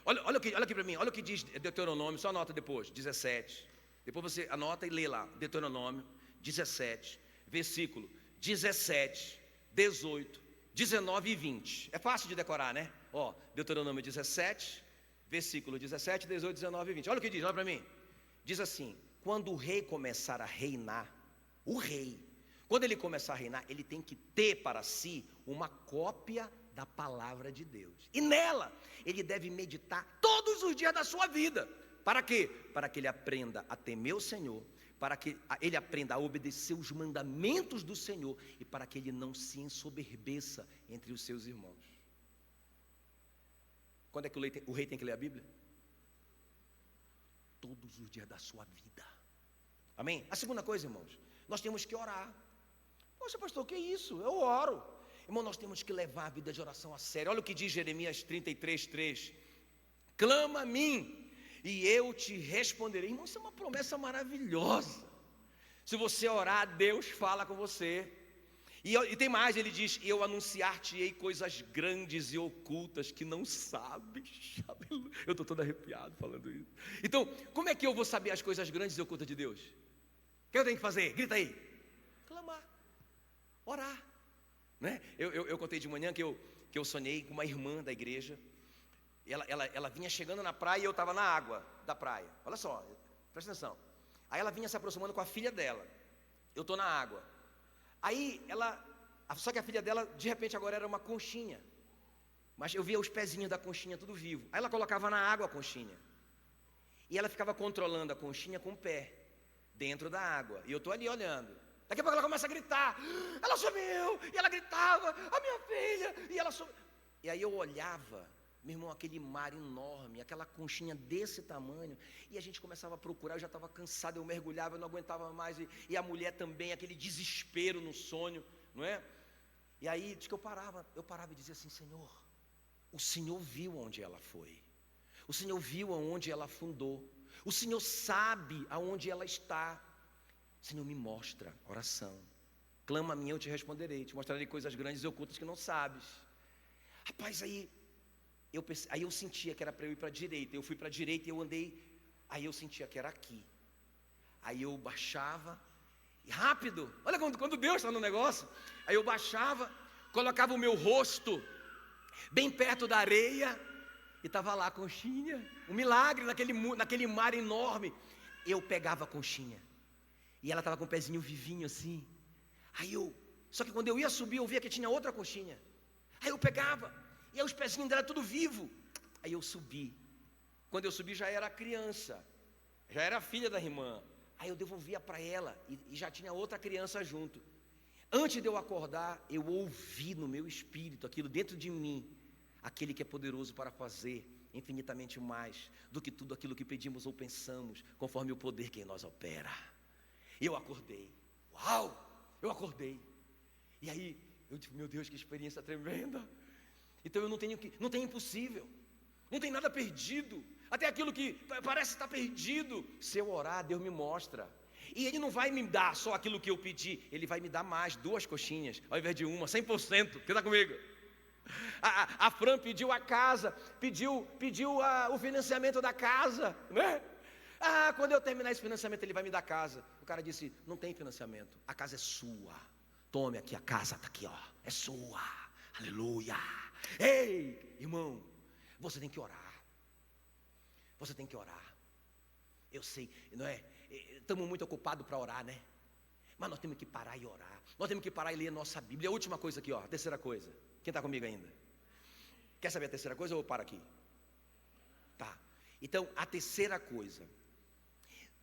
Olha aqui para mim, olha o que diz Deuteronômio, só anota depois, 17. Depois você anota e lê lá, Deuteronômio 17, versículo 17, 18, 19 e 20. É fácil de decorar, né? Ó, Deuteronômio 17, versículo 17, 18, 19 e 20. Olha o que diz, olha para mim. Diz assim: quando o rei começar a reinar, o rei, quando ele começar a reinar, ele tem que ter para si uma cópia da palavra de Deus. E nela, ele deve meditar todos os dias da sua vida. Para quê? Para que ele aprenda a temer o Senhor, para que ele aprenda a obedecer os mandamentos do Senhor e para que ele não se ensoberbeça entre os seus irmãos. Quando é que o rei tem que ler a Bíblia? Todos os dias da sua vida. Amém? A segunda coisa, irmãos, nós temos que orar. Poxa, pastor, o que é isso? Eu oro. Irmão, nós temos que levar a vida de oração a sério. Olha o que diz Jeremias 33, 3. Clama a mim e eu te responderei. Irmão, isso é uma promessa maravilhosa. Se você orar, Deus fala com você. E tem mais, ele diz: eu anunciar-te-ei coisas grandes e ocultas que não sabes. Eu estou todo arrepiado falando isso. Então, como é que eu vou saber as coisas grandes e ocultas de Deus? O que eu tenho que fazer? Grita aí. Clamar, orar, né? Eu contei de manhã que eu sonhei com uma irmã da igreja. Ela vinha chegando na praia e eu estava na água da praia. Olha só, presta atenção. Aí ela vinha se aproximando com a filha dela. Eu estou na água. Aí só que a filha dela, de repente agora era uma conchinha. Mas eu via os pezinhos da conchinha tudo vivo. Aí ela colocava na água a conchinha. E ela ficava controlando a conchinha com o pé, dentro da água. E eu estou ali olhando. Daqui a pouco ela começa a gritar. Ela sumiu! E ela gritava, a minha filha! E ela sumiu. E aí eu olhava, meu irmão, aquele mar enorme, aquela conchinha desse tamanho, e a gente começava a procurar. Eu já estava cansado, eu mergulhava, eu não aguentava mais, e a mulher também, aquele desespero no sonho, não é? E aí, diz que eu parava e dizia assim: Senhor, o Senhor viu onde ela foi, o Senhor viu aonde ela afundou, o Senhor sabe aonde ela está. Senhor, me mostra, oração, clama a mim, eu te responderei, te mostrarei coisas grandes e ocultas que não sabes. Rapaz, aí eu sentia que era para eu ir para a direita. Eu fui para a direita e eu andei. Aí eu sentia que era aqui. Aí eu baixava, e rápido, olha quando Deus está no negócio. Aí eu baixava, colocava o meu rosto bem perto da areia, e estava lá a conchinha. Um milagre naquele mar enorme. Eu pegava a conchinha, e ela estava com o pezinho vivinho assim. Só que quando eu ia subir, eu via que tinha outra conchinha. Aí eu pegava, e aí os pezinhos dela tudo vivo. Aí eu subi. Quando eu subi já era criança, já era filha da irmã. Aí eu devolvia para ela e já tinha outra criança junto. Antes de eu acordar, eu ouvi no meu espírito aquilo dentro de mim: aquele que é poderoso para fazer infinitamente mais do que tudo aquilo que pedimos ou pensamos, conforme o poder que em nós opera. E eu acordei. Uau! Eu acordei. E aí eu disse: meu Deus, que experiência tremenda. Então não tem impossível, não tem nada perdido. Até aquilo que parece estar perdido, se eu orar, Deus me mostra. E Ele não vai me dar só aquilo que eu pedi, Ele vai me dar mais, 2 coxinhas, ao invés de uma, 100%. Quem está comigo? A Fran pediu a casa, pediu o financiamento da casa, né? Quando eu terminar esse financiamento, Ele vai me dar casa. O cara disse: não tem financiamento, a casa é sua. Tome aqui, a casa está aqui, ó, é sua. Aleluia. Ei, irmão, você tem que orar. Você tem que orar. Eu sei, não é? Estamos muito ocupados para orar, né? Mas nós temos que parar e orar. Nós temos que parar e ler a nossa Bíblia. A última coisa aqui, ó, a terceira coisa. Quem está comigo ainda? Quer saber a terceira coisa ou eu paro aqui? Tá. Então, a terceira coisa: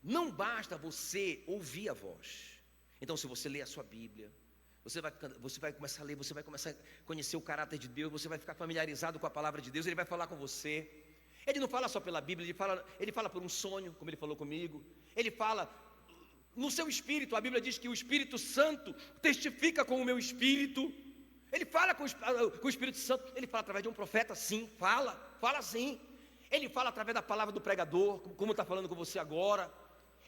não basta você ouvir a voz. Então, se você lê a sua Bíblia, você vai começar a ler, você vai começar a conhecer o caráter de Deus, você vai ficar familiarizado com a palavra de Deus. Ele vai falar com você. Ele não fala só pela Bíblia, ele fala por um sonho, como ele falou comigo. Ele fala no seu espírito. A Bíblia diz que o Espírito Santo testifica com o meu espírito. Ele fala com o Espírito Santo. Ele fala através de um profeta, sim, fala sim. Ele fala através da palavra do pregador, como está falando com você agora.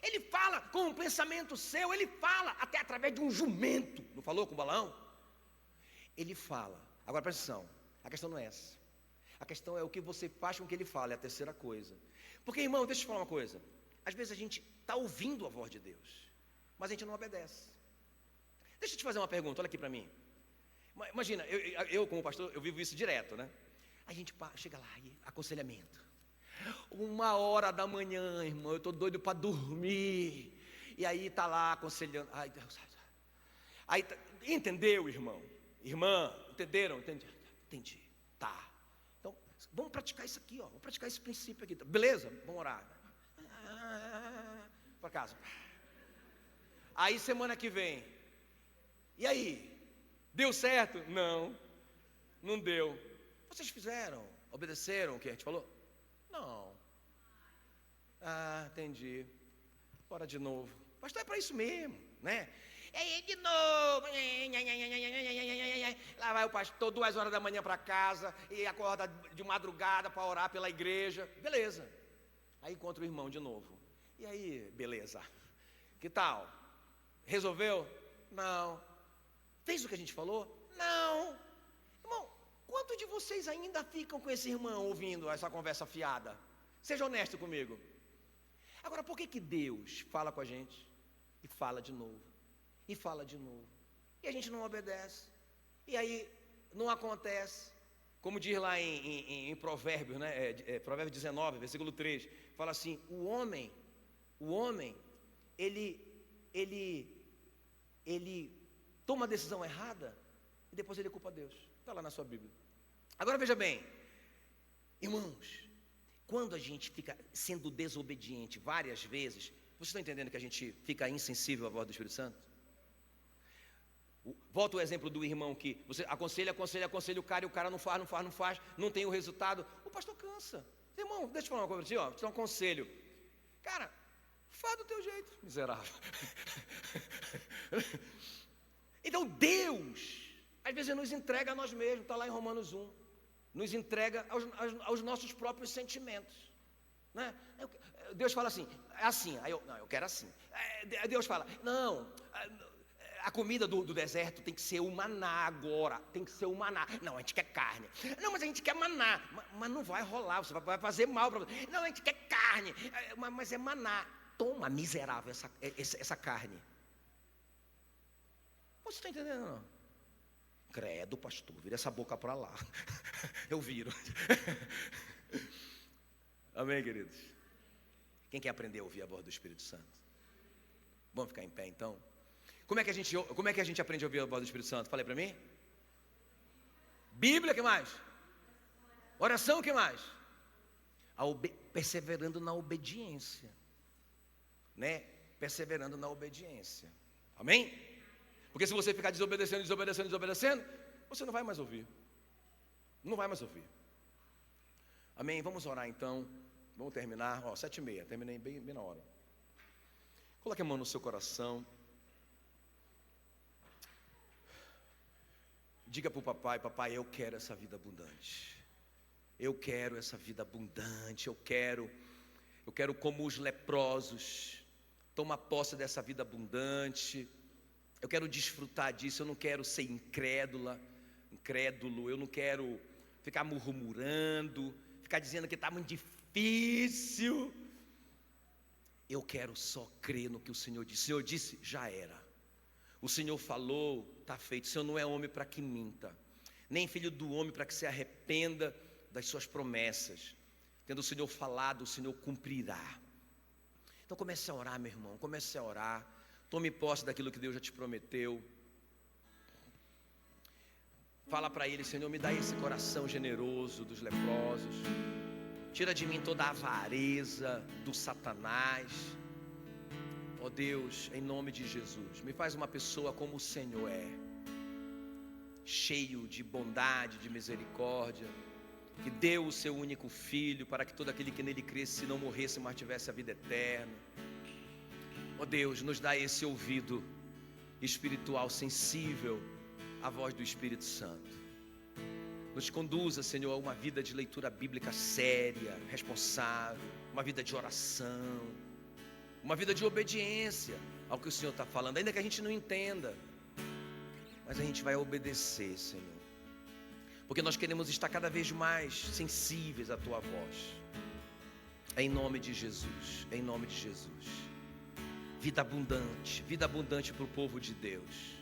Ele fala com um pensamento seu. Ele fala até através de um jumento. Não falou com o Balaão? Ele fala. Agora presta atenção, a questão não é essa. A questão é o que você faz com que ele fale, é a terceira coisa. Porque, irmão, deixa eu te falar uma coisa. Às vezes a gente está ouvindo a voz de Deus, mas a gente não obedece. Deixa eu te fazer uma pergunta, olha aqui para mim. Imagina, eu como pastor, eu vivo isso direto, né? A gente chega lá, e aconselhamento. 1h da manhã, irmão, eu estou doido para dormir. E aí está lá aconselhando. Ai, Deus. Aí, entendeu, irmão? Irmã, entenderam? Entendi. Tá. Então, vamos praticar isso aqui, ó. Vamos praticar esse princípio aqui. Beleza? Vamos orar. Para casa. Aí semana que vem. E aí? Deu certo? Não deu. Vocês fizeram? Obedeceram o que a gente falou? Não. Entendi. Bora de novo. Pastor, é para isso mesmo, né? E aí de novo. Lá vai o pastor 2h da manhã para casa e acorda de madrugada para orar pela igreja. Beleza. Aí encontra o irmão de novo. E aí, beleza. Que tal? Resolveu? Não. Fez o que a gente falou? Não. Irmão, quantos de vocês ainda ficam com esse irmão ouvindo essa conversa fiada? Seja honesto comigo. Agora, por que Deus fala com a gente e fala de novo? E fala de novo. E a gente não obedece. E aí não acontece. Como diz lá em Provérbios, né? Provérbios 19, versículo 3. Fala assim, o homem, ele toma a decisão errada e depois ele culpa Deus. Está lá na sua Bíblia. Agora veja bem, irmãos, quando a gente fica sendo desobediente várias vezes, vocês estão entendendo que a gente fica insensível à voz do Espírito Santo? Volta o exemplo do irmão que você aconselha o cara e o cara não faz, não tem o resultado. O pastor cansa. Irmão, deixa eu falar uma coisa para ti, ó, te dar um conselho. Cara, faz do teu jeito, miserável. Então Deus, às vezes nos entrega a nós mesmos, está lá em Romanos 1. Nos entrega aos nossos próprios sentimentos, né? Deus fala assim, aí eu quero assim. Deus fala, não, a comida do deserto tem que ser o maná agora, tem que ser o maná. Não, a gente quer carne. Não, mas a gente quer maná. Mas não vai rolar, você vai fazer mal para você. Não, a gente quer carne, mas é maná. Toma, miserável, essa carne. Você está entendendo, não? Credo, pastor, vira essa boca para lá. Eu viro. Amém, queridos? Quem quer aprender a ouvir a voz do Espírito Santo? Vamos ficar em pé, então? Como é que a gente aprende a ouvir a voz do Espírito Santo? Falei para mim? Bíblia, o que mais? Oração, o que mais? Perseverando na obediência, né? Perseverando na obediência. Amém? Porque se você ficar desobedecendo, você não vai mais ouvir. Não vai mais ouvir. Amém? Vamos orar então. Vamos terminar. 7h30. Terminei bem na hora. Coloque a mão no seu coração. Diga para o papai, eu quero essa vida abundante. Eu quero essa vida abundante. Eu quero como os leprosos, tomar posse dessa vida abundante. Eu quero desfrutar disso, eu não quero ser incrédulo, eu não quero ficar murmurando, ficar dizendo que está muito difícil. Eu quero só crer no que o Senhor disse. O Senhor disse, já era. O Senhor falou, está feito. O Senhor não é homem para que minta, nem filho do homem para que se arrependa das suas promessas. Tendo o Senhor falado, o Senhor cumprirá. Então comece a orar, meu irmão, comece a orar. Tome posse daquilo que Deus já te prometeu. Fala para Ele, Senhor, me dá esse coração generoso dos leprosos. Tira de mim toda a avareza do Satanás. Ó Deus, em nome de Jesus, me faz uma pessoa como o Senhor é, cheio de bondade, de misericórdia, que deu o seu único filho para que todo aquele que nele cresce não morresse, mas tivesse a vida eterna. Ó Deus, nos dá esse ouvido espiritual sensível à voz do Espírito Santo. Nos conduza, Senhor, a uma vida de leitura bíblica séria, responsável, uma vida de oração, uma vida de obediência ao que o Senhor está falando, ainda que a gente não entenda, mas a gente vai obedecer, Senhor, porque nós queremos estar cada vez mais sensíveis à Tua voz. Em nome de Jesus, em nome de Jesus. Vida abundante para o povo de Deus.